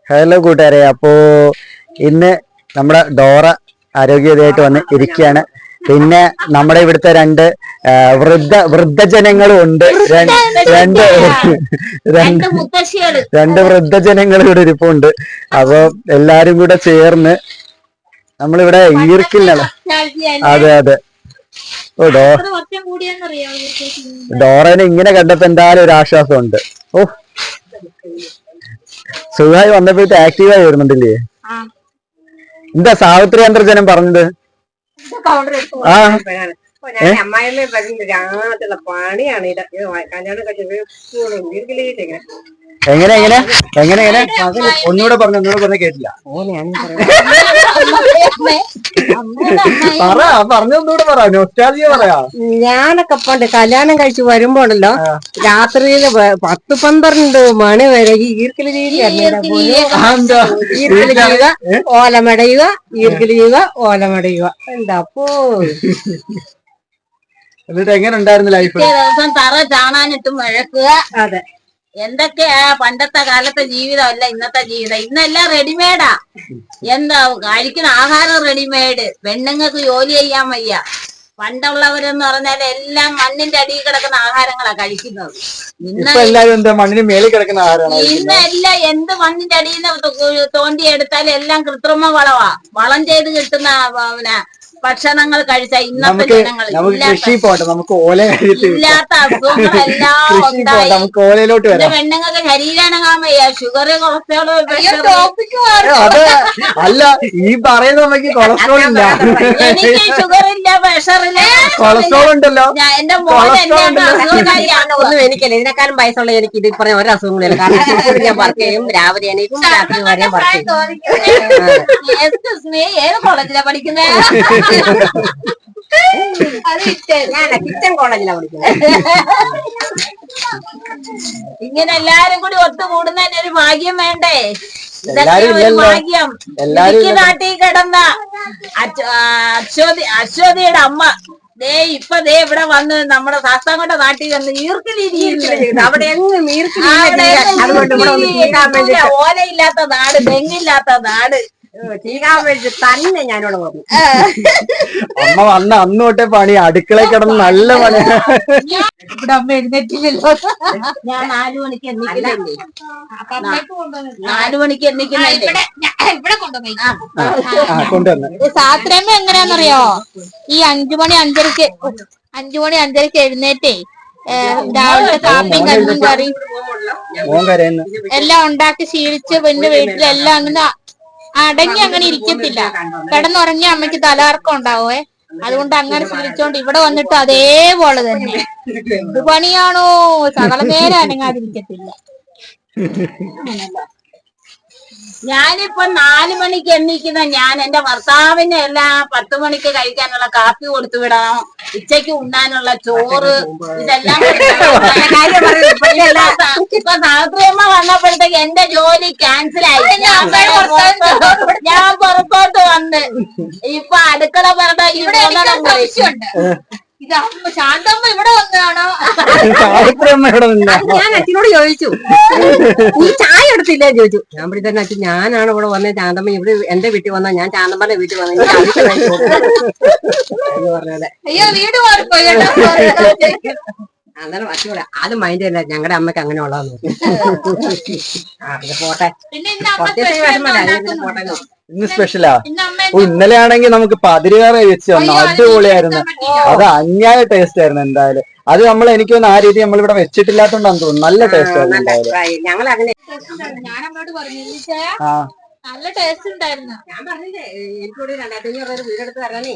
Hello കൂട്ടുകാരെ, അപ്പോ ഇന്ന് നമ്മുടെ ഡോറ ആരോഗ്യവതിയായിട്ട് വന്ന് ഇരിക്കുകയാണ്. പിന്നെ നമ്മുടെ ഇവിടുത്തെ വൃദ്ധജനങ്ങളും ഉണ്ട്. രണ്ട് വൃദ്ധജനങ്ങളും ഇവിടെ ഇരിപ്പുണ്ട്. അപ്പൊ എല്ലാരും കൂടെ ചേർന്ന് നമ്മളിവിടെ ഈർക്കിലാണ്. അതെ അതെ. ഓ ഡോറനെ ഇങ്ങനെ കണ്ടപ്പോ എന്തായാലും ഒരു ആശ്വാസമുണ്ട്. ഓ സുഖമായി വന്നപ്പോഴത്തെ ആക്റ്റീവായി വരുന്നുണ്ടല്ലേ? എന്താ സാവിത്രി അന്തർജനം പറഞ്ഞത്? അമ്മായിമ്മ രാത്രിയുള്ള പണിയാണ് ഇത്. കല്യാണം കഴിച്ചത് എങ്ങനെ എങ്ങനെ എങ്ങനെ എങ്ങനെ ഒന്നുകൂടെ പറഞ്ഞ കേട്ടില്ല. പറഞ്ഞൊന്നുകൂടെ പറയാ, നൊസ്റ്റാൾജിയ പറയാ. ഞാനൊക്കെ പണ്ട് കല്യാണം കഴിച്ച് വരുമ്പോണ്ടല്ലോ രാത്രിയില് 10-12 മണി വരെ ഈ ഈർക്കല് ചെയ്യുക, ഓലമടയുക, ഈർക്കല് ചെയ്യുക, ഓലമടയുക. എന്താ അപ്പോ എന്നിട്ട് എങ്ങനെ ഉണ്ടായിരുന്നു ലൈഫ്? ദിവസം തറ ചാണാനിട്ട് മഴക്കുക. അതെ, എന്തൊക്കെയാ പണ്ടത്തെ കാലത്തെ ജീവിതമല്ല ഇന്നത്തെ ജീവിതം. ഇന്നെല്ലാം റെഡിമെയ്ഡാ. എന്താ കഴിക്കുന്ന ആഹാരം റെഡിമെയ്ഡ്. പെണ്ണുങ്ങൾക്ക് ജോലി ചെയ്യാൻ വയ്യ. പണ്ടുള്ളവരെന്ന് പറഞ്ഞാൽ എല്ലാം മണ്ണിന്റെ അടിയിൽ കിടക്കുന്ന ആഹാരങ്ങളാ കഴിക്കുന്നത്. മണ്ണിന് മേളിൽ കിടക്കുന്ന ആഹാരമാണ്. ഇന്നെല്ലാം എന്ത് മണ്ണിന്റെ അടിയിൽ നിന്ന് തോണ്ടിയെടുത്താലും എല്ലാം കൃത്രിമ വളവാ. വളം ചെയ്ത് കിട്ടുന്ന ഭക്ഷണങ്ങൾ കഴിച്ച ഇന്നത്തെ ജനങ്ങൾ ഇല്ലാത്ത അസുഖങ്ങളെല്ലാം ഉണ്ടായി. പെണ്ണുങ്ങൾക്ക് ശരീരനങ്ങാൻ വയ്യ. ഷുഗർ, കൊളസ്ട്രോൾ, അല്ല ഈ പറയുന്ന കൊളസ്ട്രോൾ ഇല്ല, എനിക്ക് ഷുഗർ ഇല്ല, പ്രഷർ ഇല്ല, കൊളസ്ട്രോൾ ഉണ്ടല്ലോ. എന്റെ മോൻ ഒന്നും എനിക്കല്ല. ഇതിനേക്കാളും വയസ്സുള്ള എനിക്ക് ഇത് പറഞ്ഞ ഒരു അസുഖങ്ങളില്ല. കാരണം ഞാൻ വർക്ക് ചെയ്യും, രാവിലെ എണീക്കും, രാത്രി വരെ വർക്ക് ചെയ്യും. ഏത് കോളേജിലാ പഠിക്കുന്നത്? ഞാൻ കിച്ചൺ കോളേജിലാ പഠിക്കുന്നത്. ഇങ്ങനെ എല്ലാരും കൂടി ഒത്തുകൂടുന്നതിന് ഒരു ഭാഗ്യം വേണ്ടേ? ഇതൊക്കെ ഒരു ഭാഗ്യം. എനിക്ക് നാട്ടിൽ കിടന്ന അശ്വതിയുടെ അമ്മ ഇപ്പൊ ഇവിടെ വന്ന് നമ്മുടെ ശാസ്താംകോട്ട നാട്ടിൽ വന്ന് അവിടെ ഓലയില്ലാത്ത നാട്, തെങ്ങില്ലാത്ത നാട് ചെയ്യാൻ വേണ്ടി തന്നെ ഞാനിവിടെ വന്നു. അമ്മ വന്ന അന്ന് തൊട്ടേ പണി, അടുക്കളയിൽ കിടന്ന് നല്ല പണി. ഇവിടെ അമ്മ എഴുന്നേറ്റില്ലല്ലോ. ഞാൻ 4 മണിക്ക് എണ്ണിക്കുന്നല്ലേ. 4 മണിക്ക് എണ്ണിക്കുന്നല്ലേ ഇവിടെ കൊണ്ടുവന്ന്. സാത്രമ്മ എങ്ങനെയാന്നറിയോ? ഈ 5 മണി 5:30 എഴുന്നേറ്റേ രാവിലത്തെ കാപ്പിയും കഞ്ഞും കറി എല്ലാം ഉണ്ടാക്കി ശീലിച്ച് പിന്നെ വീട്ടിലെല്ലാം അങ്ങനെ അടങ്ങി അങ്ങനെ ഇരിക്കത്തില്ല. കിടന്നുറങ്ങിയ അമ്മയ്ക്ക് തലകറക്കം ഉണ്ടാവേ. അതുകൊണ്ട് അങ്ങനെ ശീലിച്ചോണ്ട് ഇവിടെ വന്നിട്ട് അതേപോലെ തന്നെ എന്ത് പണിയാണോ സകല നേരം അനങ്ങാതിരിക്കത്തില്ല. ഞാനിപ്പൊ 4 മണിക്ക് എണ്ണീക്കുന്ന ഞാൻ എന്റെ ഭർത്താവിന് എല്ലാം 10 മണിക്ക് കഴിക്കാനുള്ള കാപ്പി കൊടുത്തു വിടണം. ഉച്ചയ്ക്ക് ഉണ്ണാനുള്ള ചോറ് ഇതെല്ലാം. ഇപ്പൊ സാവിത്രിയമ്മ വന്നപ്പോഴത്തേക്ക് എന്റെ ജോലി ക്യാൻസലായി. ഞാൻ പുറത്തോട്ട് വന്ന് ഇപ്പൊ അടുക്കള പറഞ്ഞ ശാന്തമ്മ ഇവിടെ വന്നതാണോ? ഞാൻ അച്ഛനോട് ചോദിച്ചു, നീ ചായ എടുത്തില്ലേ ചോദിച്ചു. ഞാൻ ഇവിടെ തന്നെ അച്ഛൻ ഞാനാണ് ഇവിടെ വന്നത്. ശാന്തമ്മ ഇവിടെ എന്റെ വീട്ടിൽ വന്നാ ഞാൻ ശാന്തമ്മയുടെ വീട്ടിൽ വന്നു പറഞ്ഞത്. അയ്യോ വീട് മാറിപ്പോയി. അന്നേരം അച്ഛൻ അത് മൈൻഡ് അല്ല, ഞങ്ങളുടെ അമ്മയ്ക്ക് അങ്ങനെ ഉള്ളതെന്ന്. പോട്ടെ, ഇന്ന് സ്പെഷ്യലാ. ഇന്നലെ ആണെങ്കിൽ നമുക്ക് പതിരുകറി വെച്ച് തന്നു, അടിപൊളിയായിരുന്നു. അത് അന്യായ ടേസ്റ്റ് ആയിരുന്നു എന്തായാലും. അത് എനിക്കൊന്നും ആ രീതി നമ്മളിവിടെ വെച്ചിട്ടില്ലാത്തോണ്ടാന്ന് തോന്നുന്നു. നല്ല ടേസ്റ്റ് ആയിരുന്നു എന്തായാലും. ഞങ്ങൾ അങ്ങനെ നല്ല ടേസ്റ്റ് ഉണ്ടായിരുന്നു. ഞാൻ പറഞ്ഞില്ലേ എനിക്കൂടി 2500 വീടെടുത്ത് തരാനേ.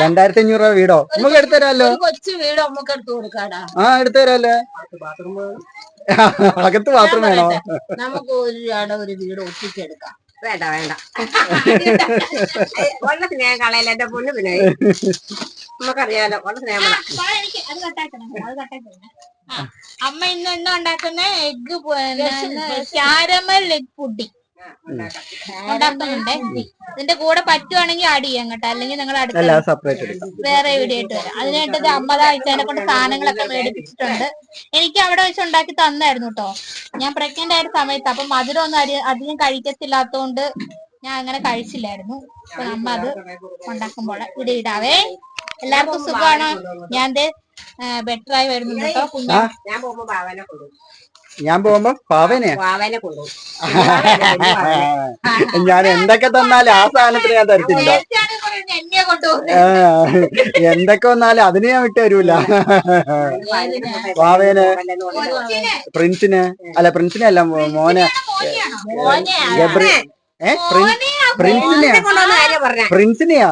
2500 രൂപ വീടോ നമുക്ക് എടുത്തു തരാമല്ലോ. കൊച്ചു വീട് നമുക്ക് എടുത്തു കൊടുക്കാടാ. എടുത്തു തരാല്ലേ. അകത്ത് ബാത്റൂം വേണോ? നമുക്ക് ഒരു വീട് ഒപ്പിച്ചെടുക്കാം. വേണ്ട വേണ്ട, ഉള്ള സ്നേഹം കളയല്ല എന്റെ പൊண்ணു. പിന്നെ നമുക്കറിയാലോ ഉള്ള സ്നേഹം. അമ്മ ഇന്ന് ഉണ്ടാക്കുന്ന എഗ് ക്യാരമൽ എഗ് പുഡിംഗ്. ഉണ്ടാക്കുന്നുണ്ടേ. ഇതിന്റെ കൂടെ പറ്റുവാണെങ്കിൽ ആഡ് ചെയ്യാം കേട്ടോ, അല്ലെങ്കിൽ നിങ്ങൾ അടുത്ത എല്ലാം സെപ്പറേറ്റ് എടുക്കാം. വേറെ വീഡിയോ ആയിട്ട് വരാം. അതിനായിട്ട് അമ്മ അയച്ചതിനെ കൊണ്ട് സാധനങ്ങളൊക്കെ മേടിപ്പിച്ചിട്ടുണ്ട്. എനിക്ക് അവിടെ വെച്ച് ഉണ്ടാക്കി തന്നായിരുന്നു കേട്ടോ. ഞാൻ പ്രഗ്നന്റ് ആയ സമയത്ത്. അപ്പൊ മധുരം ഒന്നും അധികം കഴിക്കത്തില്ലാത്തോണ്ട് ഞാൻ അങ്ങനെ കഴിച്ചില്ലായിരുന്നു. അപ്പൊ അമ്മ അത് ഉണ്ടാക്കുമ്പോൾ ഇവിടെ ഇടാവേ. എല്ലാവർക്കും സുഖമാണ്. ഞാൻ ബെറ്റർ ആയി വരുന്നുണ്ട് കേട്ടോ. കുഞ്ഞാ ഞാൻ പോകുമ്പോ പാവനെ വാവനെ കൊണ്ടുപോകും. ഞാൻ എന്തൊക്കെ തന്നാലും ആ സാധനത്തിന് ഞാൻ തരത്തില്ല. എന്നെ കൊണ്ടുപോകുന്നത് എന്തൊക്കെ വന്നാലും അതിന് ഞാൻ വിട്ടു തരൂല. വാവേന്, പ്രിൻസിന് അല്ല, പ്രിൻസിനെ അല്ല, മോനെ ഗബ്രി. പ്രിൻസിനെയാ?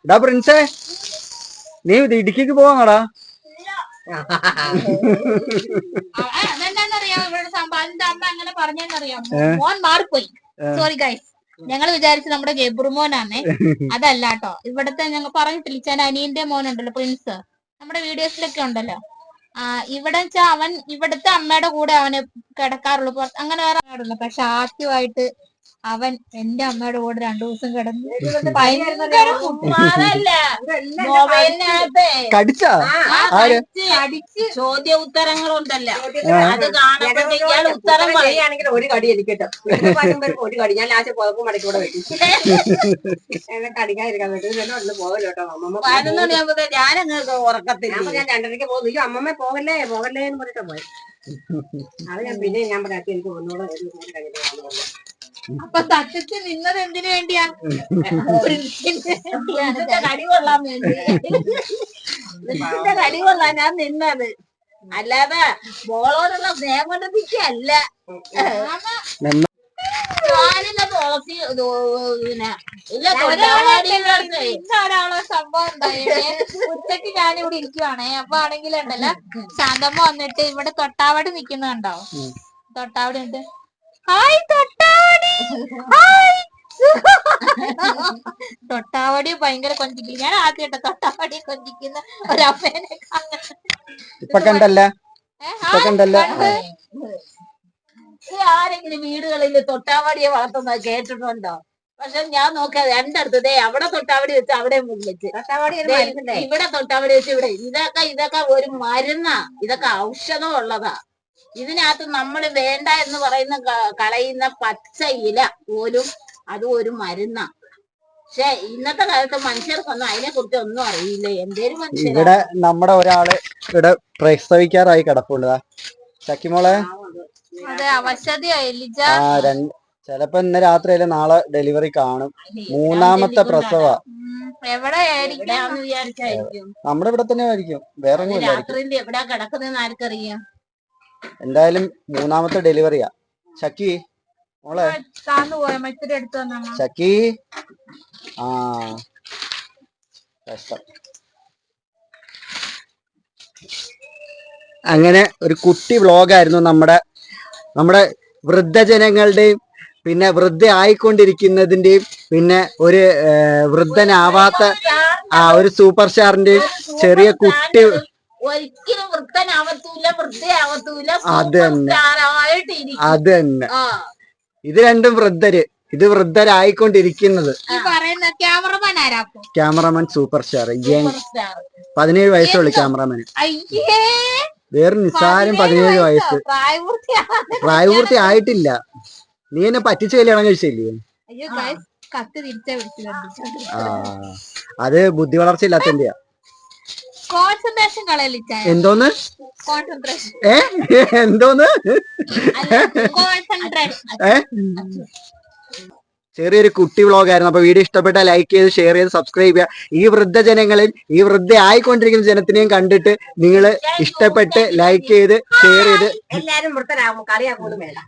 എടാ പ്രിൻസേ, നീ ഇടുക്കിക്ക് പോവാങ്ങടാ. അതെന്താന്നറിയാമോ ഇവിടെ സംഭവം? അമ്മ അങ്ങനെ പറഞ്ഞെന്നറിയാമോ? മോൻ മാറിപ്പോയി. സോറി ഗൈസ്, ഞങ്ങൾ വിചാരിച്ചു നമ്മുടെ ഗബ്രുമോനാന്നേ. അതല്ല കേട്ടോ. ഇവിടത്തെ ഞങ്ങൾ പറഞ്ഞിട്ടില്ല, ഞാൻ അനിയന്റെ മോനുണ്ടല്ലോ പ്രിൻസ്, നമ്മുടെ വീഡിയോസിലൊക്കെ ഉണ്ടല്ലോ. ഇവിടെ വെച്ചാ അവൻ ഇവിടുത്തെ അമ്മയുടെ കൂടെ അവന് കിടക്കാറുള്ളൂ. അങ്ങനെ വേറെ ആരുള്ളൂ. പക്ഷെ ആദ്യമായിട്ട് അവൻ എന്റെ അമ്മയുടെ കൂടെ 2 ദിവസം കിടന്നു. ഭയങ്കര കടിച്ചാ ചോദ്യ ഉത്തരങ്ങളുണ്ടല്ലോ, അത് കാണുമ്പോഴത്തേക്കാൾ ഉത്തരം പറയുകയാണെങ്കിൽ ഒരു കടി എനിക്ക് കിട്ടും. ഒരു കടി ഞാൻ ലാസ്റ്റ് പുതപ്പ് മടക്കി കൂടെ വെക്കും. കടിക്കാതിരിക്കാൻ വേണ്ടി പോകല്ലോ അമ്മമ്മ. 11 മണിയാകുമ്പോ ഞാനങ്ങ് ഉറക്കത്തില്ല. ഞാൻ 2:30 പോകുന്നു. അമ്മമ്മ പോകല്ലേ പോകല്ലേ എന്ന് പറഞ്ഞിട്ട് പോയി. അത് ഞാൻ പിന്നെ ഞാൻ പറയാം എനിക്ക് ഒന്നുകൂടെ കഴിഞ്ഞിട്ട്. അപ്പൊ സത്യത്തിൽ നിന്നത് എന്തിനു വേണ്ടിയാ? കടി കൊള്ളാൻ വേണ്ടി. കടി കൊള്ളാൻ ഞാൻ നിന്നത്, അല്ലാതെ മോളോടുള്ള സ്നേഹം കൊണ്ട് നിൽക്കല്ല. ഞാനില്ല തുളസി ഒരാളെ സംഭവം ഉണ്ടായി. ഉച്ചക്ക് ഞാനിവിടെ ഇരിക്കുവാണേ. അപ്പൊ ആണെങ്കിലുണ്ടല്ലോ, ശാന്തമ്മ വന്നിട്ട് ഇവിടെ തൊട്ടാവടി നിക്കുന്നുണ്ടോ? തൊട്ടാവടി ഉണ്ട്. Hi തൊട്ടാവടി, hi. തൊട്ടാവടി ഭയങ്കര കൊഞ്ചിക്കും. ഞാൻ ആദ്യമായിട്ട് തൊട്ടാവടിയെ കൊഞ്ചിക്കുന്ന ഒരമ്മേനെ ഇപ്പൊ കണ്ടല്ല. ആരെങ്കിലും വീടുകളിൽ തൊട്ടാവാടിയെ വളർത്തുന്നത് കേട്ടിട്ടുണ്ടോ? പക്ഷെ ഞാൻ നോക്കിയാ രണ്ടടുത്തതേ അവിടെ തൊട്ടാവടി വെച്ച് അവിടെ വെച്ച്, ഇവിടെ തൊട്ടാവടി വെച്ച് ഇവിടെ. ഇതൊക്കെ ഒരു മരുന്നാ, ഇതൊക്കെ ഔഷധം ഉള്ളതാ. ഇതിനകത്ത് നമ്മൾ വേണ്ട എന്ന് പറയുന്ന കളയുന്ന പച്ച ഇല പോലും അത് ഒരു മരുന്നാ. പക്ഷെ ഇന്നത്തെ കാലത്ത് മനുഷ്യർക്കൊന്നും അതിനെ കുറിച്ച് ഒന്നും അറിയില്ല. എന്തേലും മനുഷ്യർ ഇവിടെ നമ്മുടെ ഒരാള് ഇവിടെ പ്രസവിക്കാറായി കിടപ്പുള്ളതാ. ചക്കിമോളെ ചെലപ്പോ ഇന്ന് രാത്രിയില് നാളെ ഡെലിവറി കാണും. 3ാമത്തെ പ്രസവ. നമ്മുടെ ഇവിടെ തന്നെ ആയിരിക്കും, വേറെ എവിടെയാ കിടക്കുന്നതെന്ന് ആർക്കറിയാം. എന്തായാലും 3ാമത്തെ ഡെലിവറിയാ. ചക്കി മോളെ, ചക്കി. കഷ്ടം. അങ്ങനെ ഒരു കുട്ടി വ്ളോഗായിരുന്നു നമ്മുടെ വൃദ്ധജനങ്ങളുടെയും പിന്നെ വൃദ്ധ ആയിക്കൊണ്ടിരിക്കുന്നതിന്റെയും പിന്നെ ഒരു വൃദ്ധനാവാത്ത ഒരു സൂപ്പർ സ്റ്റാറിന്റെയും ചെറിയ കുട്ടി. ഒരിക്കലും വൃദ്ധനാവത്തൂല, വൃദ്ധയാവത്തൂല. അത് തന്നെ. ഇത് രണ്ടും വൃദ്ധര്. ഇത് വൃദ്ധരായിക്കൊണ്ടിരിക്കുന്നത്. Cameraman super star. 17 വയസ്സുള്ളൂ ക്യാമറമാന്. വേറെ നിസ്സാരം 17 വയസ്സ്. പ്രായപൂർത്തി ആയിട്ടില്ല. നീ എന്നെ പറ്റിച്ച് കല്യാണം കഴിച്ചില്ലേ? അത് ബുദ്ധി വളർച്ച ഇല്ലാത്തതിന്റെയാ. എന്തോന്ന് എന്തോന്ന് ചെറിയൊരു കുട്ടി വ്ളോഗായിരുന്നു. അപ്പൊ വീഡിയോ ഇഷ്ടപ്പെട്ടാൽ ലൈക്ക് ചെയ്ത് ഷെയർ ചെയ്ത് സബ്സ്ക്രൈബ് ചെയ്യുക. ഈ വൃദ്ധജനങ്ങളിൽ ഈ വൃദ്ധ ആയിക്കൊണ്ടിരിക്കുന്ന ജനത്തിനെയും കണ്ടിട്ട് നിങ്ങൾ ഇഷ്ടപ്പെട്ട് ലൈക്ക് ചെയ്ത് ഷെയർ ചെയ്ത്. എല്ലാരും വൃദ്ധനാവും, കളിയാക്കോളും വേണ്ട.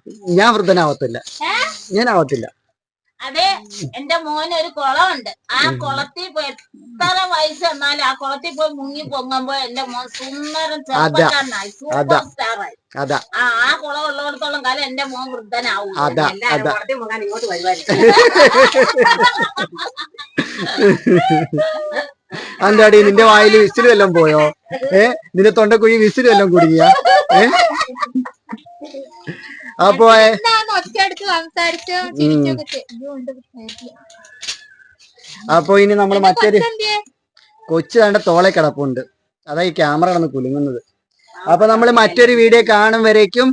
ഞാൻ വൃദ്ധനാവത്തില്ല, ഞാനാവത്തില്ല. അതെ, എന്റെ മോന് ഒരു കുളമുണ്ട്. ആ കുളത്തിൽ പോയി എത്ര വയസ്സ് എന്നാലും ആ കുളത്തിൽ പോയി മുങ്ങി പൊങ്ങുമ്പോ എന്റെ മോൻ സുന്ദരം ചെറുപ്പക്കാരനായി, സൂപ്പർ സ്റ്റാറായി. ആ കുളം ഉള്ളിടത്തോളം കാലം എന്റെ മോൻ വൃദ്ധനാവും. ഇങ്ങോട്ട് വരുമായിരിക്കും. അന്താടി നിന്റെ വായിൽ വിസിൽ വല്ലതും പോയോ? നിന്റെ തൊണ്ടക്കുഴി വിസിൽ വല്ലതും കുടുങ്ങിയ? അപ്പൊ ഒച്ചയെടുത്ത് സംസാരിച്ച് ചിരിച്ചൊക്കെ ചെയ്യും. അപ്പൊ ഇനി നമ്മൾ മറ്റൊരു കൊച്ചു കണ്ട തോളെ കിടപ്പുണ്ട്. അതാ ഈ ക്യാമറ കിടന്ന് കുലുങ്ങുന്നത്. അപ്പൊ നമ്മൾ മറ്റൊരു വീഡിയോ കാണും വരേക്കും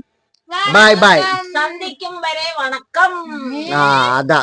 ബൈ ബൈ. സന്ധിക്കും വരെ വണക്കം. അതാ